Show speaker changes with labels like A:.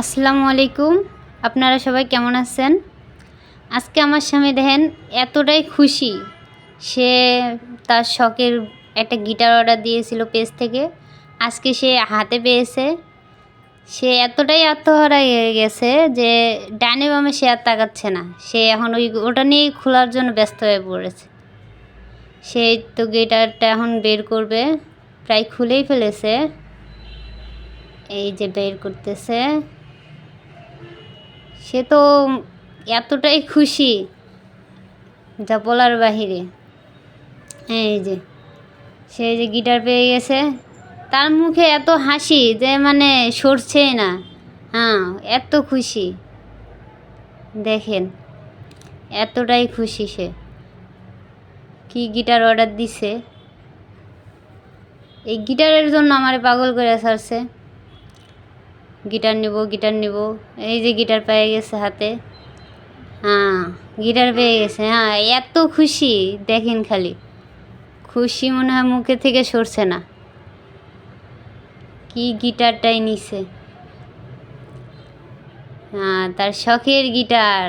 A: আসসালামু আলাইকুম। আপনারা সবাই কেমন আছেন? আজকে আমার স্বামী দেখেন এতটাই খুশি, সে তার শখের একটা গিটার অর্ডার দিয়েছিল পেজ থেকে। আজকে সে হাতে পেয়েছে। সে এতটাই আত্মহারা হয়ে গেছে যে ডানে বামে সে আর তাকাচ্ছে না। সে এখন ওটা নিয়েই খোলার জন্য ব্যস্ত হয়ে পড়েছে। সে তো গিটারটা এখন বের করবে, প্রায় খুলেই ফেলেছে। এই যে বের করতেছে। সে তো এতটাই খুশি যা বলার বাহিরে। এই যে সে যে গিটার পেয়ে গেছে, তার মুখে এত হাসি যে মানে সরছেই না। হ্যাঁ, এত খুশি দেখেন, এতটাই খুশি সে। কি গিটার অর্ডার দিছে, এই গিটারের জন্য আমারে পাগল করে ছাড়ছে। গিটার নিব, গিটার নিব। এই যে গিটার পেয়ে গেছে হাতে। হ্যাঁ, গিটার পেয়ে গেছে। হ্যাঁ, এত খুশি দেখেন, খালি খুশি মনে হয় মুখে থেকে সরছে না। কি গিটারটাই নিছে। হ্যাঁ, তার শখের গিটার।